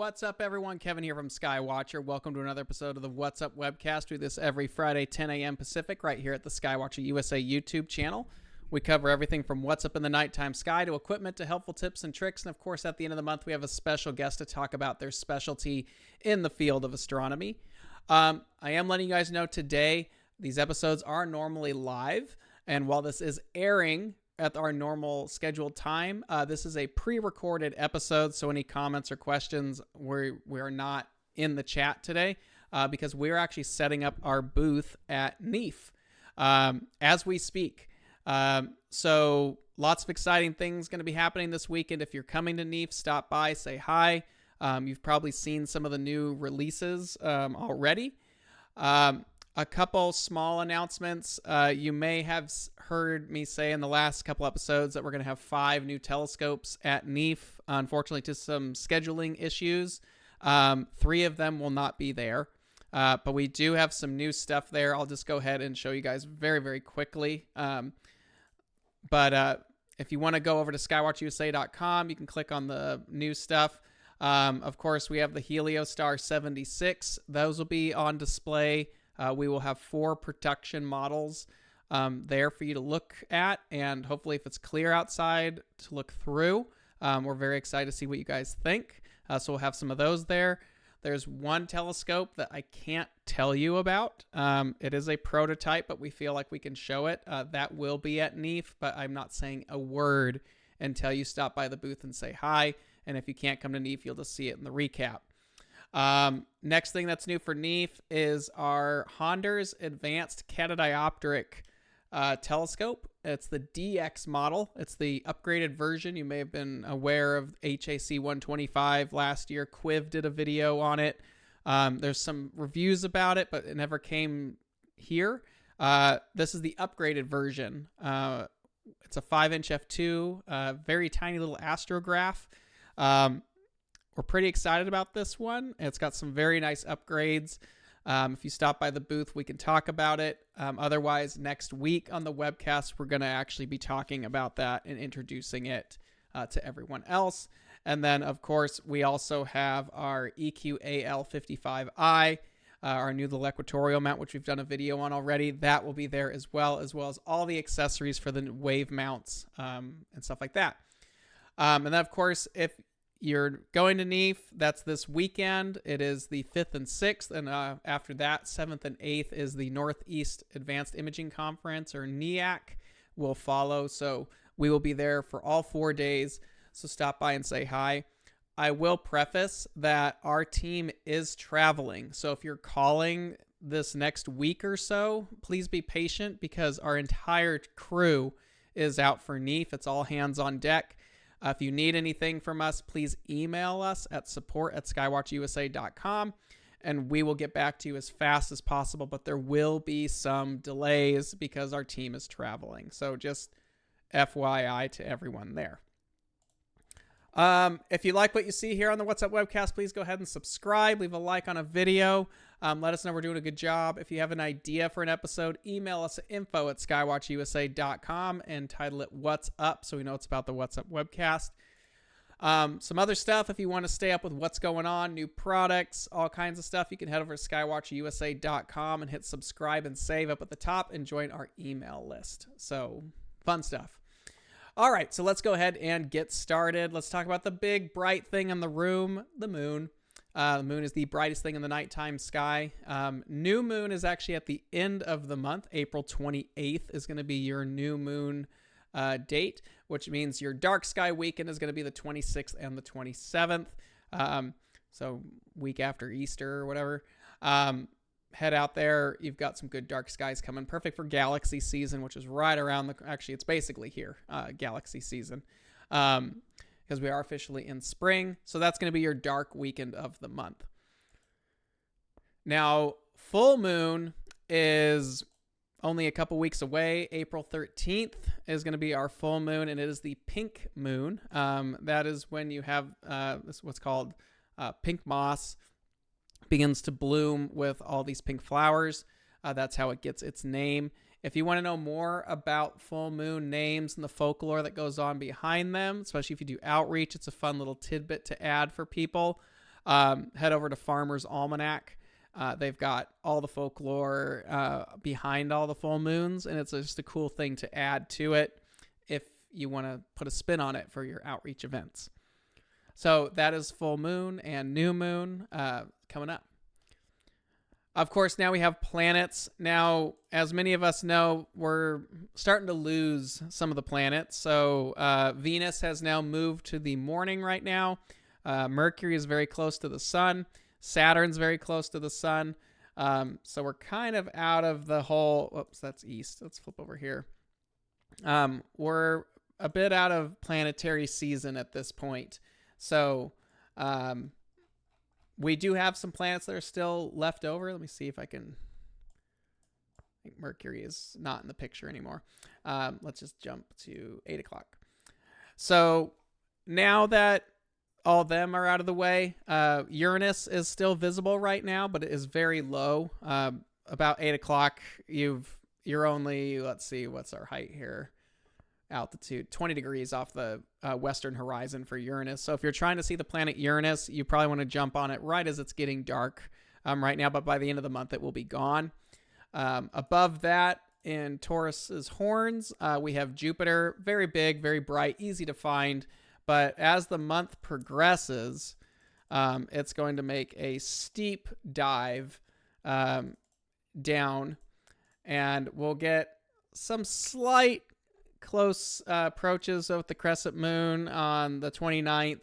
What's up, everyone? Kevin here from Skywatcher. Welcome to another episode of the What's Up Webcast. We do this every Friday, 10 a.m. Pacific, right here at the Skywatcher USA YouTube channel. We cover everything from what's up in the nighttime sky to equipment to helpful tips and tricks. And of course, at the end of the month, we have a special guest to talk about their specialty in the field of astronomy. I am letting you guys know today, these episodes are normally live. And while this is airing at our normal scheduled time, this is a pre-recorded episode, so any comments or questions, we are not in the chat today because we're actually setting up our booth at NEAF as we speak. So lots of exciting things going to be happening this weekend. If you're coming to NEAF, stop by, say hi. You've probably seen some of the new releases already. A couple small announcements. You may have heard me say in the last couple episodes that we're going to have 5 new telescopes at NEAF. Unfortunately, to some scheduling issues, 3 of them will not be there. But we do have some new stuff there. I'll just go ahead and show you guys very, very quickly. But if you want to go over to skywatchusa.com, you can click on the new stuff. Of course, we have the Heliostar 76. Those will be on display. We will have 4 production models there for you to look at, and hopefully if it's clear outside to look through. We're very excited to see what you guys think. So we'll have some of those there. There's one telescope that I can't tell you about. It is a prototype, but we feel like we can show it. That will be at NEAF, but I'm not saying a word until you stop by the booth and say hi. And if you can't come to NEAF, you'll just see it in the recap. Next thing that's new for NEAF is our Honder's Advanced Catadioptric telescope. It's the DX model. It's the upgraded version. You may have been aware of HAC 125 last year. Quiv did a video on it. There's some reviews about it, but it never came here. This is the upgraded version. It's a 5-inch f2, very tiny little astrograph. We're pretty excited about this one. It's got some very nice upgrades. If you stop by the booth, we can talk about it. Otherwise, next week on the webcast, we're going to actually be talking about that and introducing it to everyone else. And then, of course, we also have our EQAL55i, our new little equatorial mount, which we've done a video on already. That will be there as well as all the accessories for the wave mounts and stuff like that. And then, of course, if you're going to NEAF, that's this weekend. It is the 5th and 6th, and after that, 7th and 8th is the Northeast Advanced Imaging Conference, or NEAC, will follow. So we will be there for all 4 days, so stop by and say hi. I will preface that our team is traveling, so if you're calling this next week or so, please be patient because our entire crew is out for NEAF. It's all hands on deck. If you need anything from us, please email us at support@skywatchusa.com, and we will get back to you as fast as possible, but there will be some delays because our team is traveling. So just FYI to everyone there. If you like what you see here on the What's Up Webcast, please go ahead and subscribe. Leave a like on a video. Let us know we're doing a good job. If you have an idea for an episode, email us at info@skywatchusa.com and title it What's Up so we know it's about the What's Up Webcast. Some other stuff, if you want to stay up with what's going on, new products, all kinds of stuff, you can head over to skywatchusa.com and hit subscribe and save up at the top and join our email list. So, fun stuff. All right, so let's go ahead and get started. Let's talk about the big bright thing in the room, the moon. The moon is the brightest thing in the nighttime sky. New moon is actually at the end of the month. April 28th is going to be your new moon date, which means your dark sky weekend is going to be the 26th and the 27th. So week after Easter or whatever. Head out there. You've got some good dark skies coming. Perfect for galaxy season, which is right around actually, it's basically here, galaxy season. Because we are officially in spring. So that's going to be your dark weekend of the month. Now, full moon is only a couple weeks away. April 13th is going to be our full moon, and it is the pink moon. That is when you have what's called pink moss begins to bloom with all these pink flowers. That's how it gets its name. If you want to know more about full moon names and the folklore that goes on behind them, especially if you do outreach, it's a fun little tidbit to add for people. head over to Farmer's Almanac. They've got all the folklore behind all the full moons, and it's just a cool thing to add to it if you want to put a spin on it for your outreach events. So that is full moon and new moon coming up. Of course, now we have planets. Now, as many of us know, we're starting to lose some of the planets. So Venus has now moved to the morning right now. Mercury is very close to the sun. Saturn's very close to the sun. So we're kind of out of the whole... Oops, that's east. Let's flip over here. We're a bit out of planetary season at this point. So... we do have some planets that are still left over. Let me see if I can... I think Mercury is not in the picture anymore. Let's just jump to 8 o'clock. So now that all of them are out of the way, Uranus is still visible right now, but it is very low. About 8 o'clock, you're only... Let's see, what's our height here? Altitude 20 degrees off the western horizon for Uranus. So if you're trying to see the planet Uranus, you probably want to jump on it right as it's getting dark right now, but by the end of the month it will be gone. Above that, in Taurus's horns, we have Jupiter. Very big, very bright, easy to find, but as the month progresses, it's going to make a steep dive down, and we'll get some slight close approaches with the crescent moon on the 29th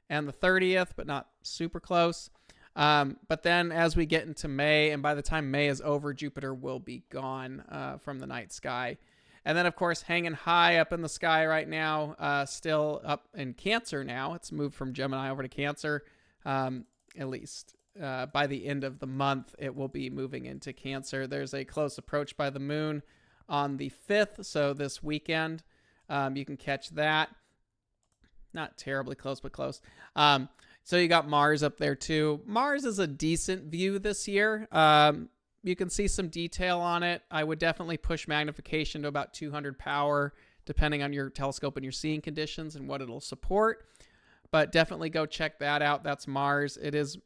and the 30th, but not super close. But then as we get into May, and by the time May is over, Jupiter will be gone from the night sky. And then, of course, hanging high up in the sky right now, still up in Cancer now. It's moved from Gemini over to Cancer, at least. By the end of the month, it will be moving into Cancer. There's a close approach by the moon on the 5th, so this weekend. You can catch that. Not terribly close, but close. So you got Mars up there too. Mars is a decent view this year. You can see some detail on it. I would definitely push magnification to about 200 power, depending on your telescope and your seeing conditions and what it'll support. But definitely go check that out. That's Mars. It is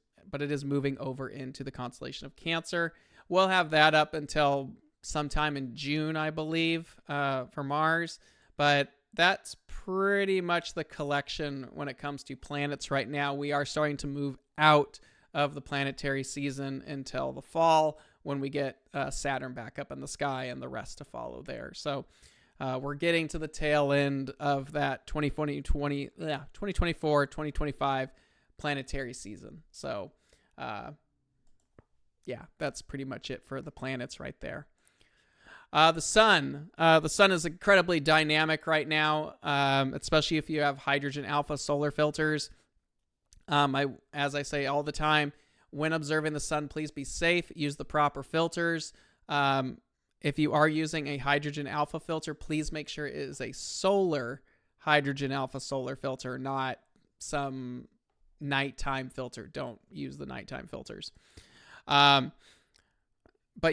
moving over into the constellation of Cancer. We'll have that up until sometime in June, I believe, for Mars. But that's pretty much the collection when it comes to planets right now. We are starting to move out of the planetary season until the fall, when we get Saturn back up in the sky and the rest to follow there. So we're getting to the tail end of that 2024, 2025 planetary season. So yeah, that's pretty much it for the planets right there. The sun is incredibly dynamic right now, especially if you have hydrogen alpha solar filters. As I say all the time, when observing the sun, please be safe. Use the proper filters. If you are using a hydrogen alpha filter, please make sure it is a solar hydrogen alpha solar filter, not some nighttime filter. Don't use the nighttime filters. But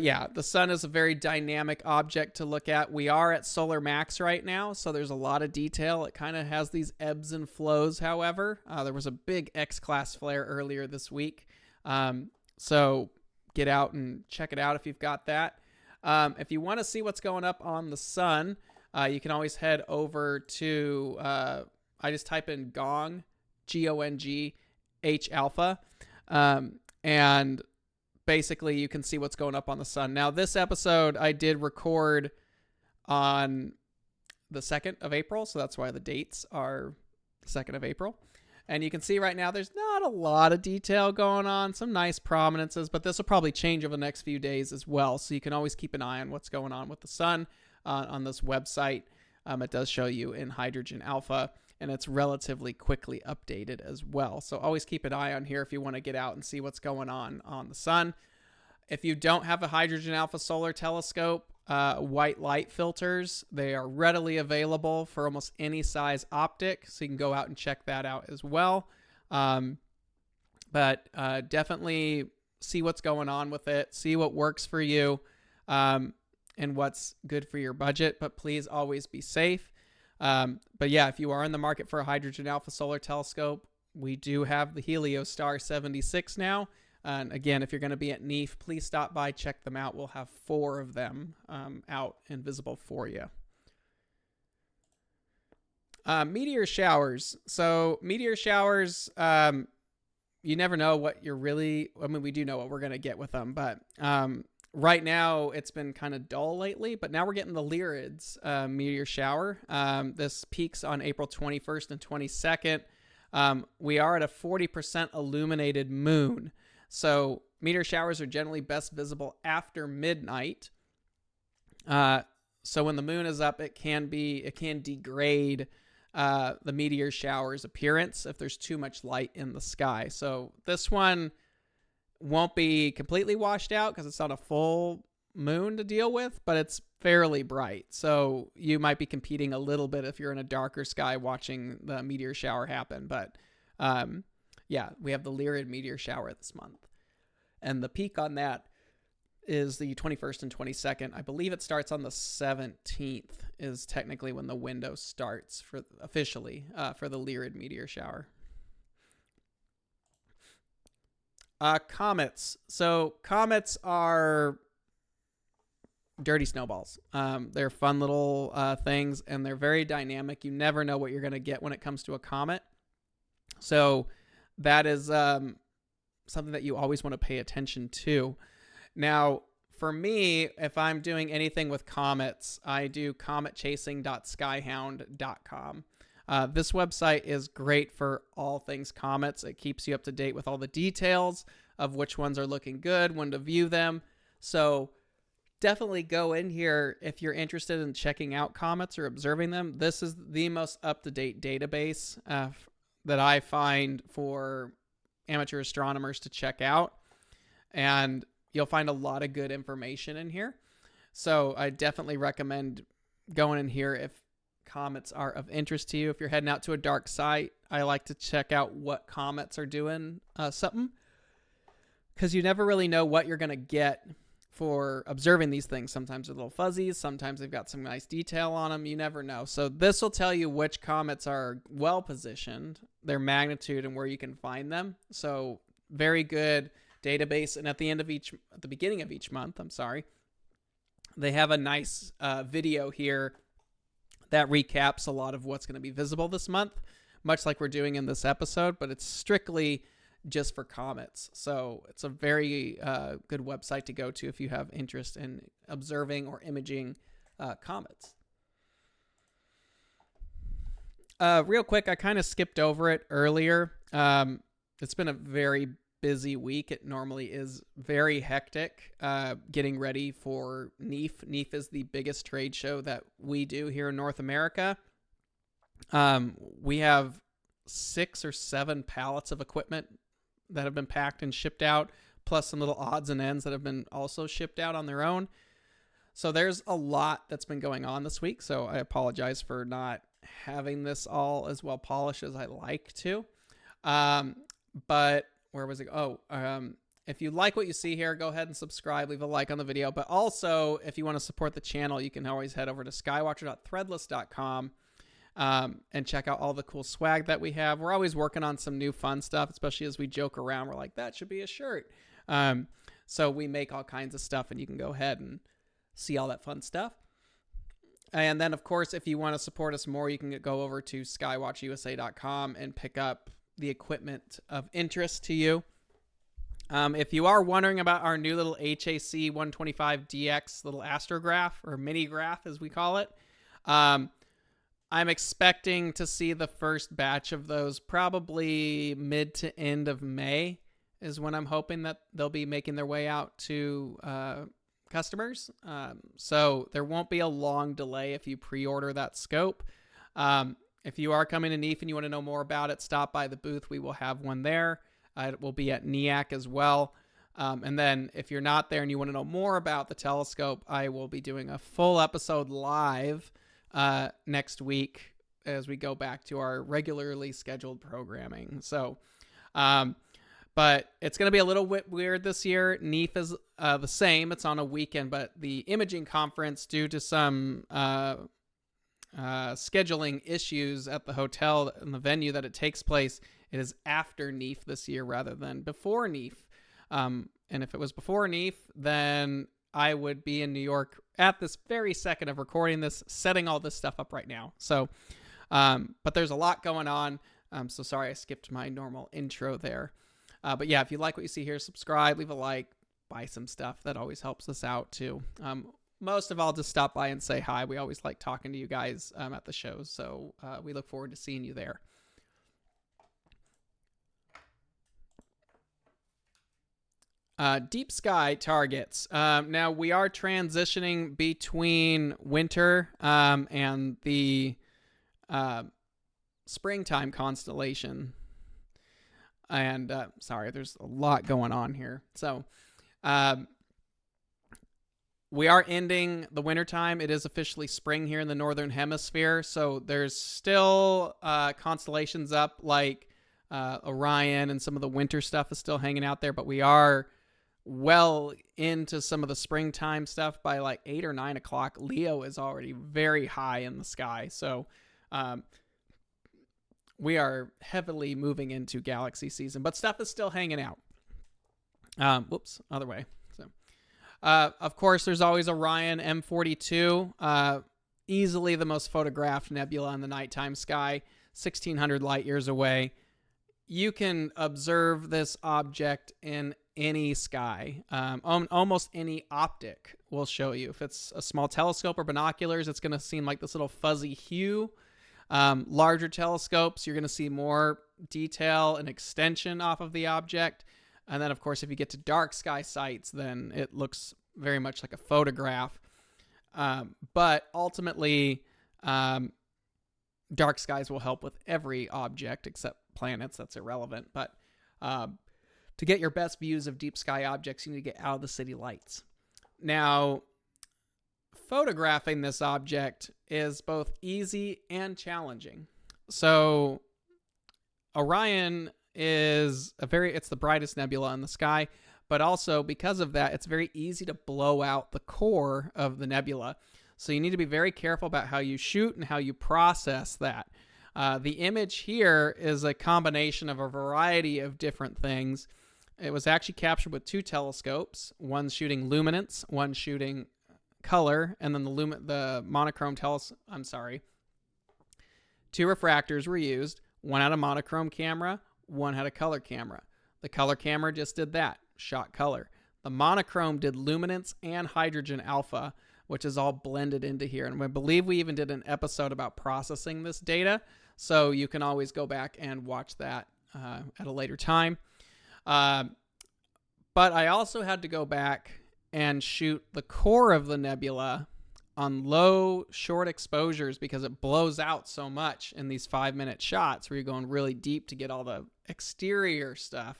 yeah, the sun is a very dynamic object to look at. We are at solar max right now, so there's a lot of detail. It kind of has these ebbs and flows, however. There was a big X-class flare earlier this week. So get out and check it out if you've got that. If you want to see what's going up on the sun, you can always head over to, I just type in GONG, G-O-N-G-H alpha, and basically you can see what's going up on the sun. Now, this episode I did record on the 2nd of April, so that's why the dates are 2nd of April. And you can see right now there's not a lot of detail going on, some nice prominences, but this will probably change over the next few days as well. So you can always keep an eye on what's going on with the sun on this website. It does show you in hydrogen alpha, and it's relatively quickly updated as well. So always keep an eye on here if you want to get out and see what's going on the sun. If you don't have a hydrogen alpha solar telescope, white light filters, they are readily available for almost any size optic, so you can go out and check that out as well. But definitely see what's going on with it, see what works for you, and what's good for your budget, but please always be safe. But yeah, if you are in the market for a hydrogen alpha solar telescope, we do have the Heliostar 76 now. And again, if you're going to be at NEAF, please stop by, check them out. We'll have 4 of them out and visible for you. Meteor showers. So meteor showers, you never know what you're really, I mean, we do know what we're going to get with them, but right now it's been kind of dull lately, but now we're getting the Lyrids meteor shower. This peaks on April 21st and 22nd. We are at a 40% illuminated moon. So meteor showers are generally best visible after midnight. So when the moon is up, it can degrade the meteor shower's appearance if there's too much light in the sky. So this one won't be completely washed out because it's not a full moon to deal with, but it's fairly bright. So you might be competing a little bit if you're in a darker sky watching the meteor shower happen. But yeah, we have the Lyrid meteor shower this month. And the peak on that is the 21st and 22nd. I believe it starts on the 17th is technically when the window starts for officially for the Lyrid meteor shower. Comets. So comets are dirty snowballs. They're fun little things, and they're very dynamic. You never know what you're going to get when it comes to a comet. So that is something that you always want to pay attention to. Now, for me, if I'm doing anything with comets, I do cometchasing.skyhound.com. This website is great for all things comets. It keeps you up to date with all the details of which ones are looking good, when to view them. So definitely go in here if you're interested in checking out comets or observing them. This is the most up-to-date database that I find for amateur astronomers to check out. And you'll find a lot of good information in here. So I definitely recommend going in here if comets are of interest to you. If you're heading out to a dark site, I like to check out what comets are doing something, because you never really know what you're going to get for observing these things. Sometimes they're little fuzzies. Sometimes they've got some nice detail on them. You never know. So this will tell you which comets are well positioned, their magnitude, and where you can find them. So very good database. And at the beginning of each month, they have a nice video here that recaps a lot of what's going to be visible this month, much like we're doing in this episode, but it's strictly just for comets. So it's a very good website to go to if you have interest in observing or imaging comets. Real quick, I kind of skipped over it earlier. It's been a very busy week. It normally is very hectic getting ready for NEAF. NEAF is the biggest trade show that we do here in North America. We have 6 or 7 pallets of equipment that have been packed and shipped out, plus some little odds and ends that have been also shipped out on their own. So there's a lot that's been going on this week. So I apologize for not having this all as well polished as I like to. But where was it? If you like what you see here, go ahead and subscribe, leave a like on the video. But also, if you want to support the channel, you can always head over to skywatcher.threadless.com and check out all the cool swag that we have. We're always working on some new fun stuff, especially as we joke around. We're like, that should be a shirt. So we make all kinds of stuff, and you can go ahead and see all that fun stuff. And then, of course, if you want to support us more, you can go over to skywatchusa.com and pick up the equipment of interest to you. If you are wondering about our new little HAC 125DX little astrograph, or mini graph as we call it, I'm expecting to see the first batch of those probably mid to end of May is when I'm hoping that they'll be making their way out to customers. So there won't be a long delay if you pre-order that scope. If you are coming to NEAF and you want to know more about it, stop by the booth. We will have one there. It will be at NEAC as well. And then if you're not there and you want to know more about the telescope, I will be doing a full episode live next week as we go back to our regularly scheduled programming. So, but it's going to be a little bit weird this year. NEAF is the same. It's on a weekend, but the imaging conference, due to some scheduling issues at the hotel and the venue that it takes place, It is after NEAF this year rather than before NEAF. And if it was before NEAF, then I would be in New York at this very second of recording this, setting all this stuff up right now. So, but there's a lot going on. So sorry I skipped my normal intro there. But yeah, if you like what you see here, subscribe, leave a like, buy some stuff. That always helps us out too. Most of all, just stop by and say hi. We always like talking to you guys at the shows. So we look forward to seeing you there. Deep sky targets. Now we are transitioning between winter and the springtime constellation. And sorry, there's a lot going on here. So we are ending the wintertime. It is officially spring here in the northern hemisphere. So there's still constellations up like Orion, and some of the winter stuff is still hanging out there, but we are well into some of the springtime stuff. By like 8 or 9 o'clock, Leo is already very high in the sky. So we are heavily moving into galaxy season, but stuff is still hanging out. Whoops, other way. So, of course, there's always Orion M42, easily the most photographed nebula in the nighttime sky, 1,600 light years away. You can observe this object in any sky. Almost any optic will show you. If it's a small telescope or binoculars, it's going to seem like this little fuzzy hue. Larger telescopes, you're going to see more detail and extension off of the object. And then, of course, if you get to dark sky sites, then it looks very much like a photograph. But ultimately, dark skies will help with every object except planets. That's irrelevant. But to get your best views of deep sky objects, you need to get out of the city lights. Now, photographing this object is both easy and challenging. So Orion is it's the brightest nebula in the sky, but also because of that, it's very easy to blow out the core of the nebula. So you need to be very careful about how you shoot and how you process that. The image here is a combination of a variety of different things. It was actually captured with 2 telescopes, one shooting luminance, one shooting color, and then the monochrome 2 refractors were used. One had a monochrome camera, one had a color camera. The color camera just did that, shot color. The monochrome did luminance and hydrogen alpha, which is all blended into here. And I believe we even did an episode about processing this data, so you can always go back and watch that at a later time. But I also had to go back and shoot the core of the nebula on low, short exposures because it blows out so much in these 5-minute shots where you're going really deep to get all the exterior stuff.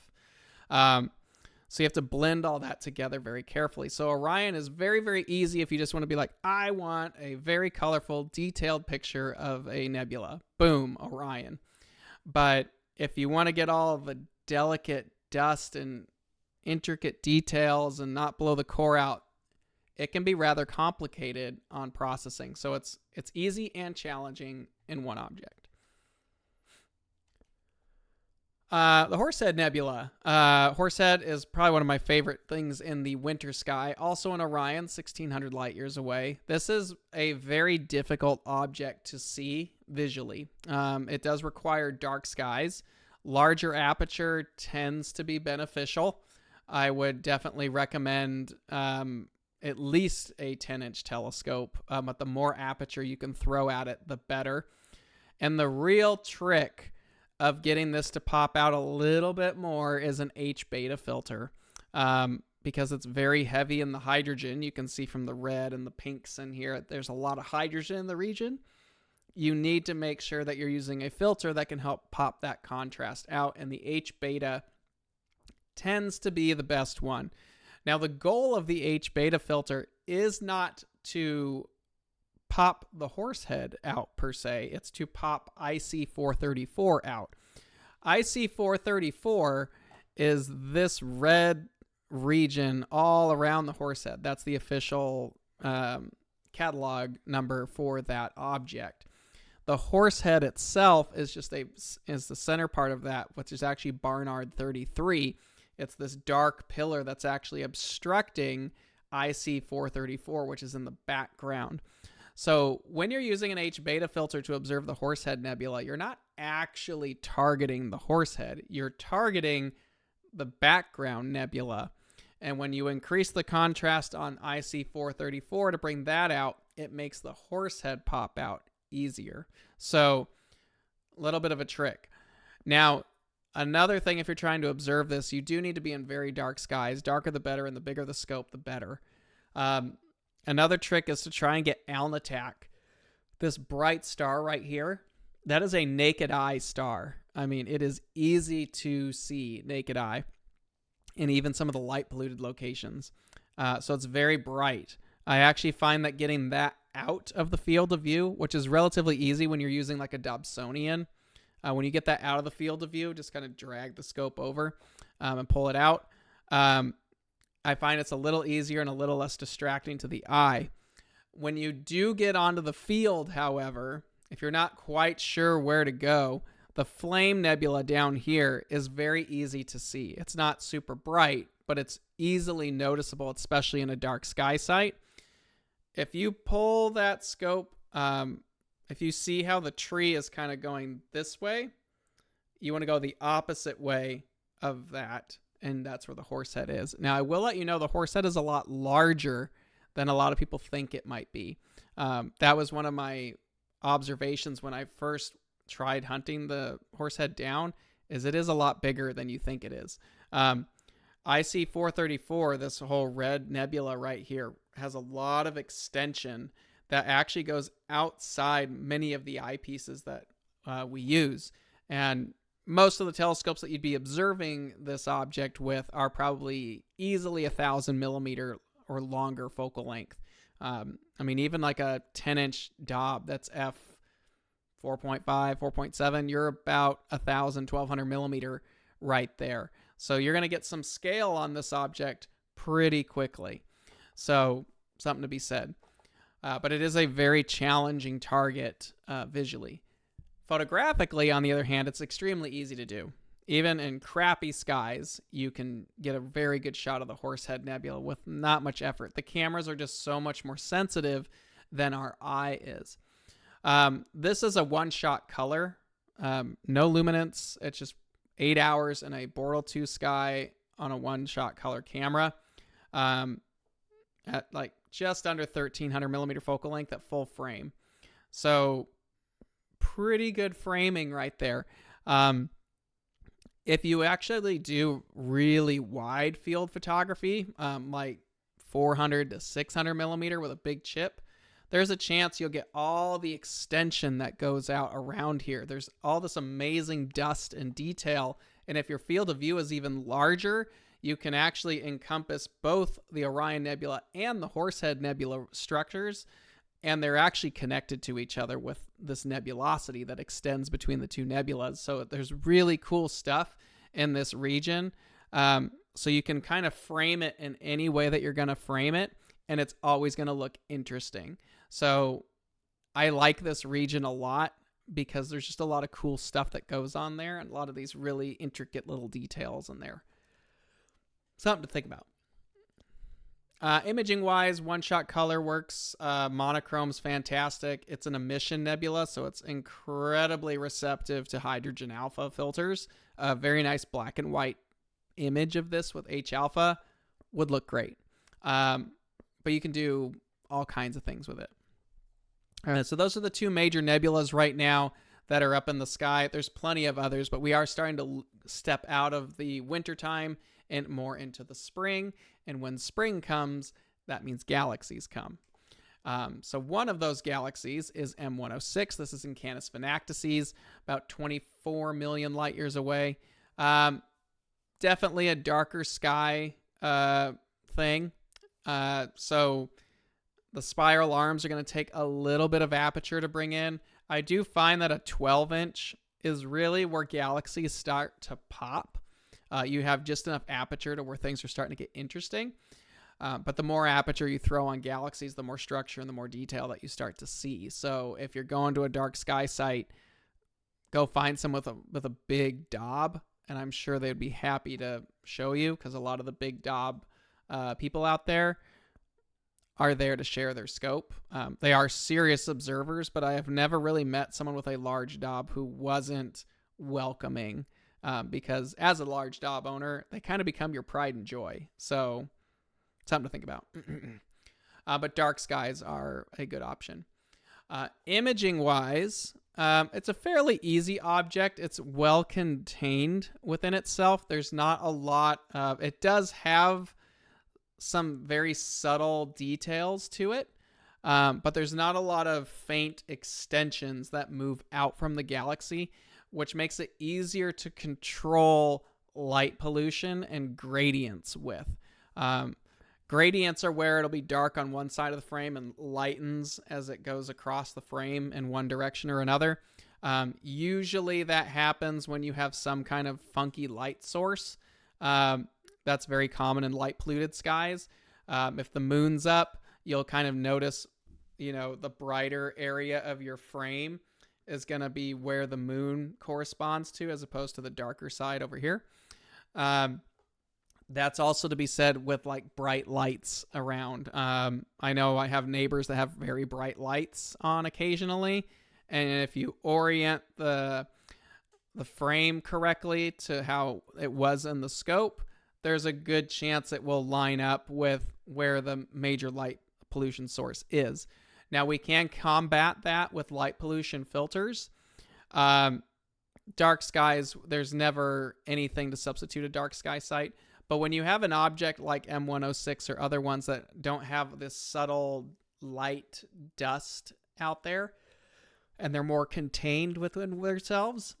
So you have to blend all that together very carefully. So Orion is very, very easy if you just want to be like, I want a very colorful, detailed picture of a nebula. Boom, Orion. But if you want to get all the delicate dust and intricate details and not blow the core out, it can be rather complicated on processing. So it's easy and challenging in one object. The Horsehead Nebula. Horsehead is probably one of my favorite things in the winter sky. Also in Orion, 1,600 light years away. This is a very difficult object to see visually. It does require dark skies. Larger aperture tends to be beneficial. I would definitely recommend at least a 10-inch telescope. But the more aperture you can throw at it, the better. And the real trick of getting this to pop out a little bit more is an H-beta filter. Because it's very heavy in the hydrogen. You can see from the red and the pinks in here, there's a lot of hydrogen in the region. You need to make sure that you're using a filter that can help pop that contrast out, and the H-beta tends to be the best one. Now, the goal of the H-beta filter is not to pop the Horsehead out per se. It's to pop IC434 out. IC434 is this red region all around the Horsehead. That's the official catalog number for that object. The Horsehead itself is is the center part of that, which is actually Barnard 33. It's this dark pillar that's actually obstructing IC 434, which is in the background. So when you're using an H-beta filter to observe the Horsehead Nebula, you're not actually targeting the Horsehead. You're targeting the background nebula. And when you increase the contrast on IC 434 to bring that out, it makes the Horsehead pop out easier. So a little bit of a trick. Now, another thing, if you're trying to observe this, you do need to be in very dark skies. Darker the better, and the bigger the scope, the better. Another trick is to try and get Alnitak. This bright star right here, that is a naked eye star. I mean, it is easy to see naked eye in even some of the light polluted locations. So it's very bright. I actually find that getting that out of the field of view, which is relatively easy when you're using like a Dobsonian, when you get that out of the field of view, just kind of drag the scope over and pull it out. I find it's a little easier and a little less distracting to the eye. When you do get onto the field, however, if you're not quite sure where to go, the Flame Nebula down here is very easy to see. It's not super bright, but it's easily noticeable, especially in a dark sky site. If you pull that scope, if you see how the tree is kind of going this way, you want to go the opposite way of that, and that's where the Horsehead is. Now, I will let you know the Horsehead is a lot larger than a lot of people think it might be. That was one of my observations when I first tried hunting the Horsehead down, is it is a lot bigger than you think it is. IC 434, this whole red nebula right here, has a lot of extension that actually goes outside many of the eyepieces that we use. And most of the telescopes that you'd be observing this object with are probably easily 1,000 millimeter or longer focal length. I mean, even like a 10-inch Dob that's f 4.5, 4.7, you're about 1,000, 1,200 millimeter right there. So you're going to get some scale on this object pretty quickly. So something to be said. But it is a very challenging target visually. Photographically, on the other hand, it's extremely easy to do. Even in crappy skies, you can get a very good shot of the Horsehead Nebula with not much effort. The cameras are just so much more sensitive than our eye is. This is a one-shot color, no luminance. It's just 8 hours in a Bortle 2 sky on a one-shot color camera at like just under 1,300 millimeter focal length at full frame. So pretty good framing right there. If you actually do really wide field photography, like 400 to 600 millimeter with a big chip, there's a chance you'll get all the extension that goes out around here. There's all this amazing dust and detail. And if your field of view is even larger, you can actually encompass both the Orion Nebula and the Horsehead Nebula structures. And they're actually connected to each other with this nebulosity that extends between the two nebulas. So there's really cool stuff in this region. So you can kind of frame it in any way that you're going to frame it, and it's always going to look interesting. So I like this region a lot because there's just a lot of cool stuff that goes on there and a lot of these really intricate little details in there. Something to think about. Imaging wise, one-shot color works. Monochrome's fantastic. It's an emission nebula, so it's incredibly receptive to hydrogen alpha filters. A very nice black and white image of this with H alpha would look great. But you can do all kinds of things with it. All right, so those are the two major nebulas right now that are up in the sky. There's plenty of others, but we are starting to step out of the wintertime and more into the spring. And when spring comes, that means galaxies come. So one of those galaxies is M106. This is in Canis Vernactices, about 24 million light years away. Definitely a darker sky thing. So the spiral arms are going to take a little bit of aperture to bring in. I do find that a 12-inch is really where galaxies start to pop. You have just enough aperture to where things are starting to get interesting. But the more aperture you throw on galaxies, the more structure and the more detail that you start to see. So if you're going to a dark sky site, go find someone with a big Dob, and I'm sure they'd be happy to show you, because a lot of the big Dob people out there are there to share their scope. They are serious observers, but I have never really met someone with a large Dob who wasn't welcoming, because as a large Dob owner, they kind of become your pride and joy. So something to think about. But dark skies are a good option. Imaging wise, it's a fairly easy object. It's well contained within itself. There's not a lot of, it does have some very subtle details to it, but there's not a lot of faint extensions that move out from the galaxy, which makes it easier to control light pollution and gradients with. Gradients are where it'll be dark on one side of the frame and lightens as it goes across the frame in one direction or another. Usually that happens when you have some kind of funky light source. That's very common in light polluted skies. If the moon's up, you'll kind of notice, the brighter area of your frame is going to be where the moon corresponds to, as opposed to the darker side over here. That's also to be said with like bright lights around. I know I have neighbors that have very bright lights on occasionally. And if you orient the frame correctly to how it was in the scope, there's a good chance it will line up with where the major light pollution source is. Now, we can combat that with light pollution filters. Dark skies, there's never anything to substitute a dark sky site. But when you have an object like M106 or other ones that don't have this subtle light dust out there, and they're more contained within themselves,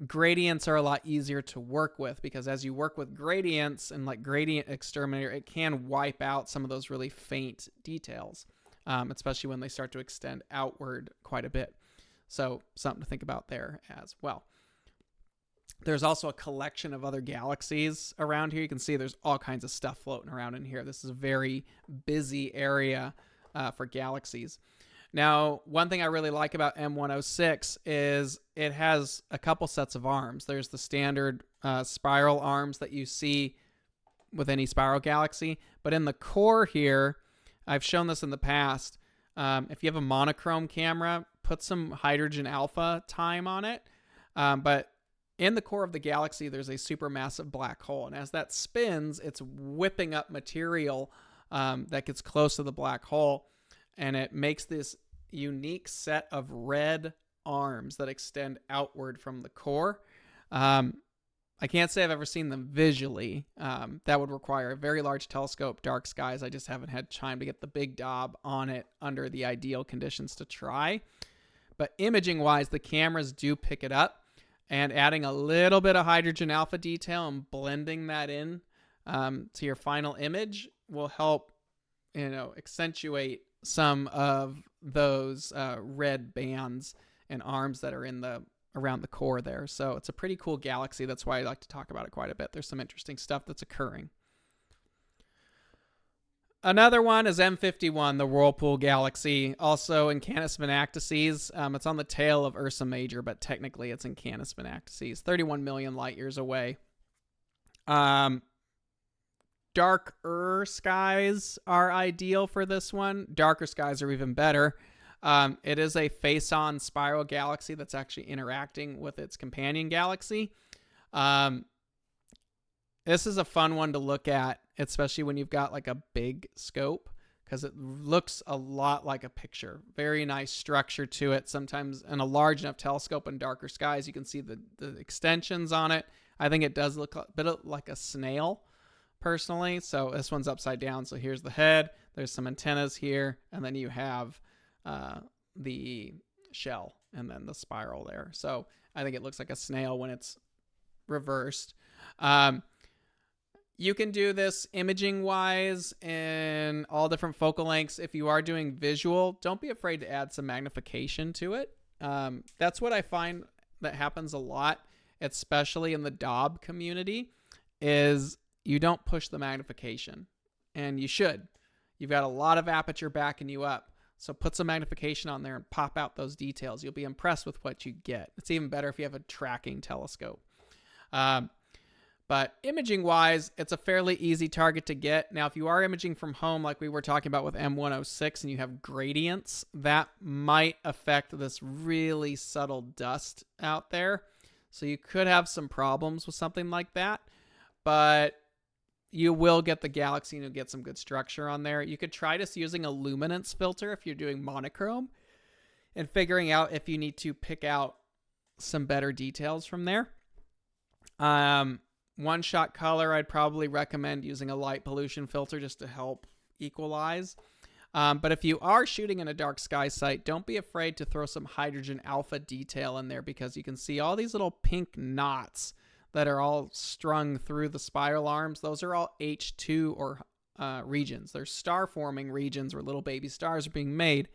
gradients are a lot easier to work with, because as you work with gradients and like gradient exterminator, it can wipe out some of those really faint details, especially when they start to extend outward quite a bit. So something to think about there as well. There's also a collection of other galaxies around here. You can see there's all kinds of stuff floating around in here. This is a very busy area for galaxies. Now, one thing I really like about M106 is it has a couple sets of arms. There's the standard spiral arms that you see with any spiral galaxy. But in the core here, I've shown this in the past. If you have a monochrome camera, put some hydrogen alpha time on it. But in the core of the galaxy, there's a supermassive black hole. And as that spins, it's whipping up material that gets close to the black hole. And it makes this unique set of red arms that extend outward from the core. I can't say I've ever seen them visually. That would require a very large telescope, dark skies. I just haven't had time to get the big Dob on it under the ideal conditions to try. But imaging-wise, the cameras do pick it up. And adding a little bit of hydrogen alpha detail and blending that in to your final image will help, accentuate some of those red bands and arms that are around the core there. So it's a pretty cool galaxy. That's why I like to talk about it quite a bit. There's some interesting stuff that's occurring. Another one is M51, the Whirlpool Galaxy, also in Canis Venactices. It's on the tail of Ursa Major, but technically it's in Canis Venactices, 31 million light years away. Darker skies are ideal for this one. Darker skies are even better. It is a face-on spiral galaxy that's actually interacting with its companion galaxy. This is a fun one to look at, especially when you've got like a big scope, because it looks a lot like a picture. Very nice structure to it. Sometimes in a large enough telescope in darker skies, you can see the extensions on it. I think it does look a bit like a snail, personally. So this one's upside down. So here's the head. There's some antennas here. And then you have the shell and then the spiral there. So I think it looks like a snail when it's reversed. You can do this imaging wise in all different focal lengths. If you are doing visual, don't be afraid to add some magnification to it. That's what I find that happens a lot, especially in the Dob community, is you don't push the magnification. and you should. You've got a lot of aperture backing you up. So put some magnification on there and pop out those details. You'll be impressed with what you get. It's even better if you have a tracking telescope. But imaging wise, it's a fairly easy target to get. Now, if you are imaging from home, like we were talking about with M106, and you have gradients, that might affect this really subtle dust out there. So you could have some problems with something like that, but you will get the galaxy and you'll get some good structure on there. You could try just using a luminance filter if you're doing monochrome and figuring out if you need to pick out some better details from there. One-shot color, I'd probably recommend using a light pollution filter just to help equalize. But if you are shooting in a dark sky site, don't be afraid to throw some hydrogen alpha detail in there, because you can see all these little pink knots that are all strung through the spiral arms. Those are all H2 or regions. They're star-forming regions where little baby stars are being made.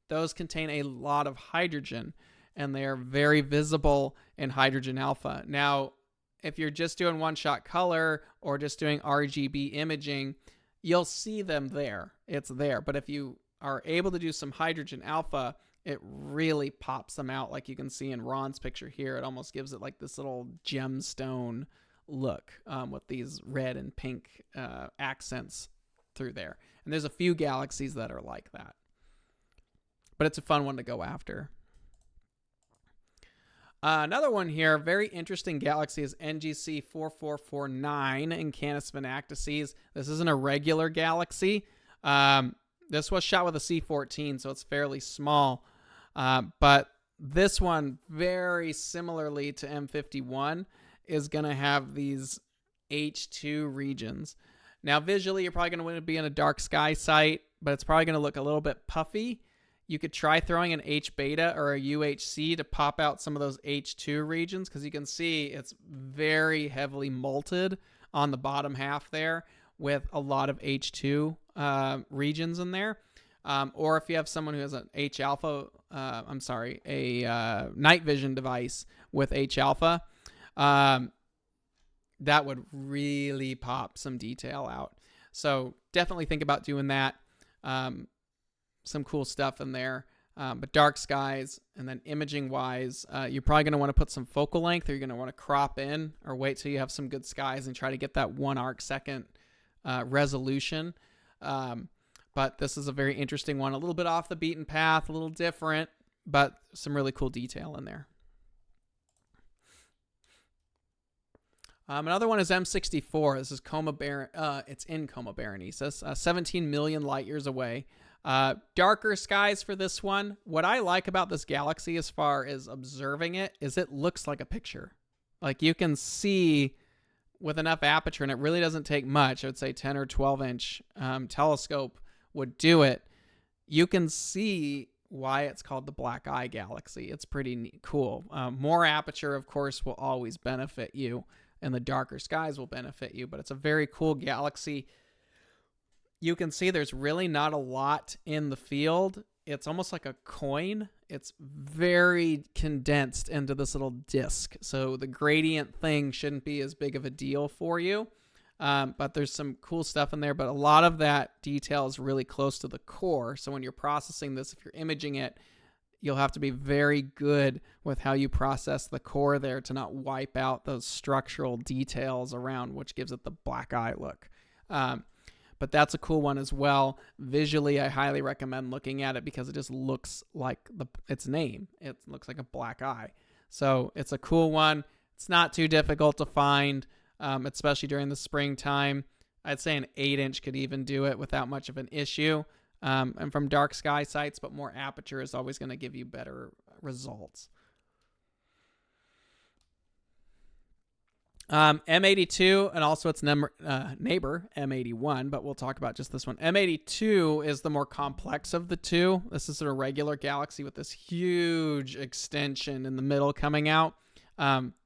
Those contain a lot of hydrogen, and they are very visible in hydrogen alpha. Now, if you're just doing one-shot color or just doing RGB imaging, you'll see them there. It's there. But if you are able to do some hydrogen alpha, it really pops them out. Like you can see in Ron's picture here, it almost gives it like this little gemstone look with these red and pink accents through there. And there's a few galaxies that are like that. But it's a fun one to go after. Another one here, very interesting galaxy, is NGC 4449 in Canis Venactices. This isn't a regular galaxy. This was shot with a C14, so it's fairly small. But this one, very similarly to M51, is going to have these H2 regions. Now, visually, you're probably going to be in a dark sky site, but it's probably going to look a little bit puffy. You could try throwing an H beta or a UHC to pop out some of those H2 regions, because you can see it's very heavily molted on the bottom half there with a lot of H2 regions in there. Or if you have someone who has an H alpha, a night vision device with H alpha, that would really pop some detail out. So definitely think about doing that. Some cool stuff in there. But dark skies, and then imaging wise, you're probably going to want to put some focal length, or you're going to want to crop in, or wait till you have some good skies and try to get that 1 arc second resolution. But this is a very interesting one, a little bit off the beaten path, a little different, but some really cool detail in there. Another one is M64. This is it's in Coma Berenices, 17 million light years away. Darker skies for this one. What I like about this galaxy as far as observing it is it looks like a picture. Like you can see with enough aperture, and it really doesn't take much. I would say 10 or 12 inch telescope would do it. You can see why it's called the Black Eye Galaxy. It's pretty neat, cool. More aperture, of course, will always benefit you, and the darker skies will benefit you, but it's a very cool galaxy. You can see there's really not a lot in the field. It's almost like a coin. It's very condensed into this little disc. So the gradient thing shouldn't be as big of a deal for you. But there's some cool stuff in there. But a lot of that detail is really close to the core. So when you're processing this, if you're imaging it, you'll have to be very good with how you process the core there to not wipe out those structural details around, which gives it the black eye look. But that's a cool one as well. Visually, I highly recommend looking at it because it just looks like its name. It looks like a black eye. So it's a cool one. It's not too difficult to find, especially during the springtime. I'd say an 8-inch could even do it without much of an issue. And from dark sky sites, but more aperture is always going to give you better results. M82 and also its neighbor M81, but we'll talk about just this one. M82 is the more complex of the two. This is a regular galaxy with this huge extension in the middle coming out.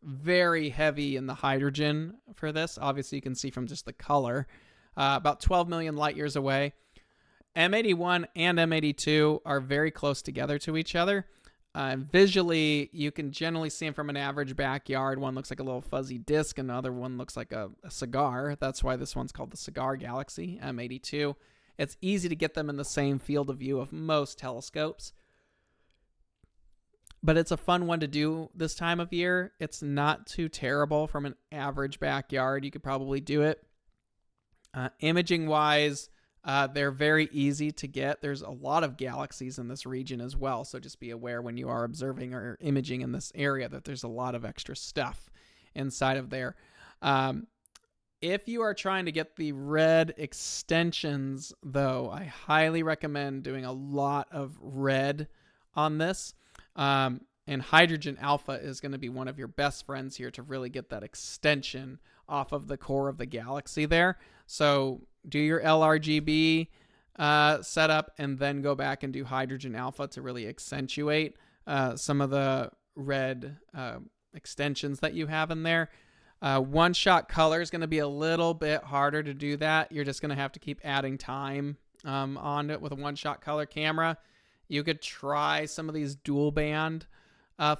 Very heavy in the hydrogen for this. Obviously, you can see from just the color. About 12 million light years away. M81 and M82 are very close together to each other. Visually, you can generally see them from an average backyard. One looks like a little fuzzy disc, and the other one looks like a cigar. That's why this one's called the Cigar Galaxy, M82. It's easy to get them in the same field of view of most telescopes. But it's a fun one to do this time of year. It's not too terrible from an average backyard. You could probably do it. Imaging-wise, they're very easy to get. There's a lot of galaxies in this region as well, so just be aware when you are observing or imaging in this area that there's a lot of extra stuff inside of there. If you are trying to get the red extensions, though, I highly recommend doing a lot of red on this. And hydrogen alpha is going to be one of your best friends here to really get that extension off of the core of the galaxy there. So do your LRGB setup and then go back and do hydrogen alpha to really accentuate some of the red extensions that you have in there. One-shot color is going to be a little bit harder to do that. You're just going to have to keep adding time on it with a one-shot color camera. You could try some of these dual band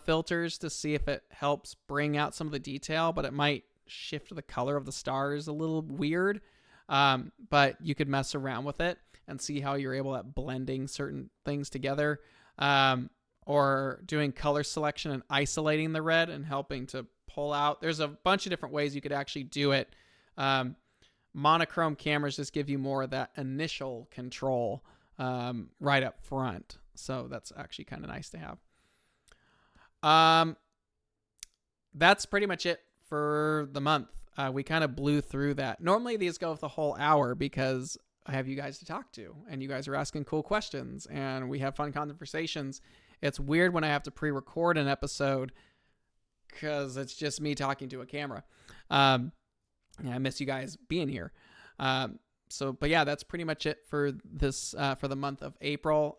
filters to see if it helps bring out some of the detail, but it might shift the color of the stars a little weird. But you could mess around with it and see how you're able at blending certain things together, or doing color selection and isolating the red and helping to pull out. There's a bunch of different ways you could actually do it. Monochrome cameras just give you more of that initial control right up front. So that's actually kind of nice to have. That's pretty much it for the month. We kind of blew through that. Normally these go with the whole hour because I have you guys to talk to and you guys are asking cool questions and we have fun conversations. It's weird when I have to pre-record an episode because it's just me talking to a camera. I miss you guys being here. But yeah, that's pretty much it for this, for the month of April.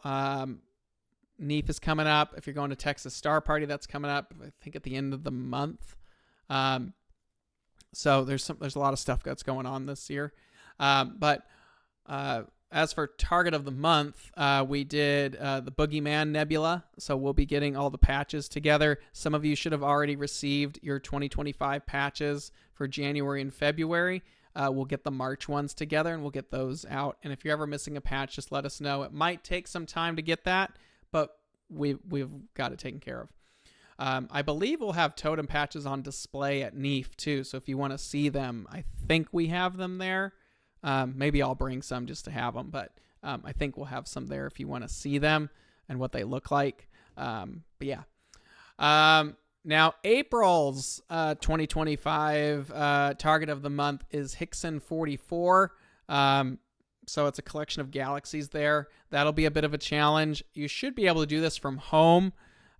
NEAF is coming up. If you're going to Texas Star Party, that's coming up, I think, at the end of the month. So there's a lot of stuff that's going on this year. But as for target of the month, we did the Boogeyman Nebula. So we'll be getting all the patches together. Some of you should have already received your 2025 patches for January and February. We'll get the March ones together and we'll get those out. And if you're ever missing a patch, just let us know. It might take some time to get that, but we've got it taken care of. I believe we'll have totem patches on display at NEAF too. So if you want to see them, I think we have them there. Maybe I'll bring some just to have them, but I think we'll have some there if you want to see them and what they look like. But yeah. Now, April's 2025 target of the month is Hickson 44. So it's a collection of galaxies there. That'll be a bit of a challenge. You should be able to do this from home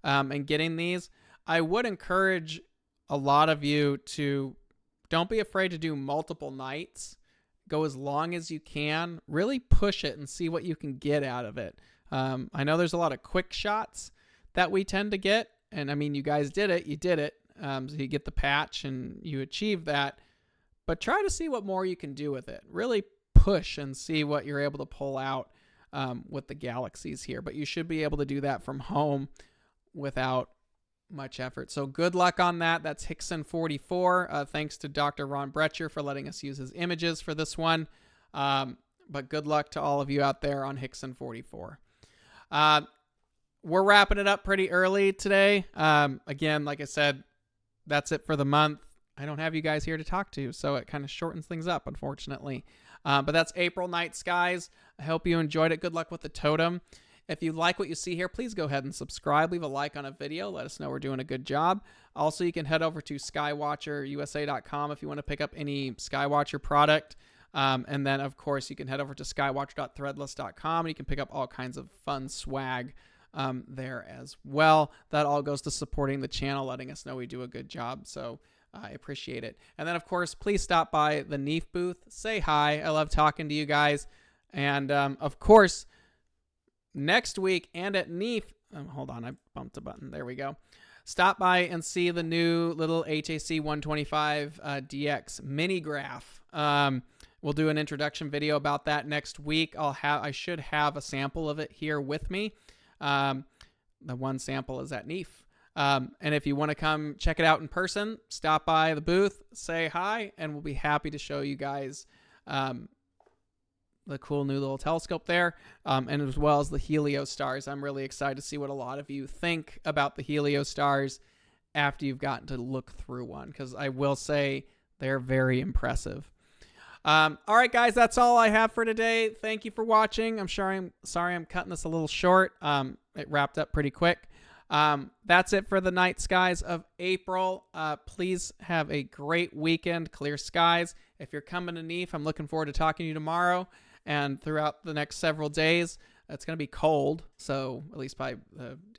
and getting these. I would encourage a lot of you to don't be afraid to do multiple nights. Go as long as you can. Really push it and see what you can get out of it. I know there's a lot of quick shots that we tend to get. And I mean, you guys did it. You did it. So you get the patch and you achieve that. But try to see what more you can do with it. Really push and see what you're able to pull out with the galaxies here. But you should be able to do that from home without much effort. So good luck on that. That's Hickson 44. Thanks to Dr. Ron Brecher for letting us use his images for this one. But good luck to all of you out there on Hickson 44. We're wrapping it up pretty early today. Again, like I said, that's it for the month. I don't have you guys here to talk to, so it kind of shortens things up, unfortunately. But that's April night skies. I hope you enjoyed it. Good luck with the totem. If you like what you see here, please go ahead and subscribe. Leave a like on a video. Let us know we're doing a good job. Also, you can head over to skywatcherusa.com if you want to pick up any Skywatcher product. And then, of course, you can head over to skywatcher.threadless.com and you can pick up all kinds of fun swag there as well. That all goes to supporting the channel, letting us know we do a good job. So I appreciate it. And then, of course, please stop by the NEAF booth. Say hi. I love talking to you guys. And, of course, next week and at NEAF, hold on, I bumped a button. There we go. Stop by and see the new little HAC 125 DX mini graph. We'll do an introduction video about that next week. I should have a sample of it here with me. the one sample is at NEAF. And if you want to come check it out in person, stop by the booth, say hi, and we'll be happy to show you guys the cool new little telescope there, and as well as the heliostars. I'm really excited to see what a lot of you think about the heliostars after you've gotten to look through one, because I will say they're very impressive. All right, guys, that's all I have for today. Thank you for watching. I'm sorry I'm cutting this a little short. It wrapped up pretty quick. That's it for the night skies of April. Please have a great weekend. Clear skies. If you're coming to NEAF, I'm looking forward to talking to you tomorrow and throughout the next several days. It's going to be cold, so at least by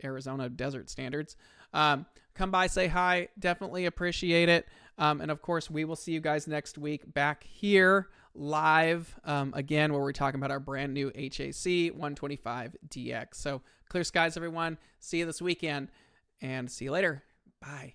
Arizona desert standards. Come by, say hi. Definitely appreciate it. And of course, we will see you guys next week back here live again, where we're talking about our brand new HAC 125DX. So clear skies, everyone. See you this weekend, and see you later. Bye.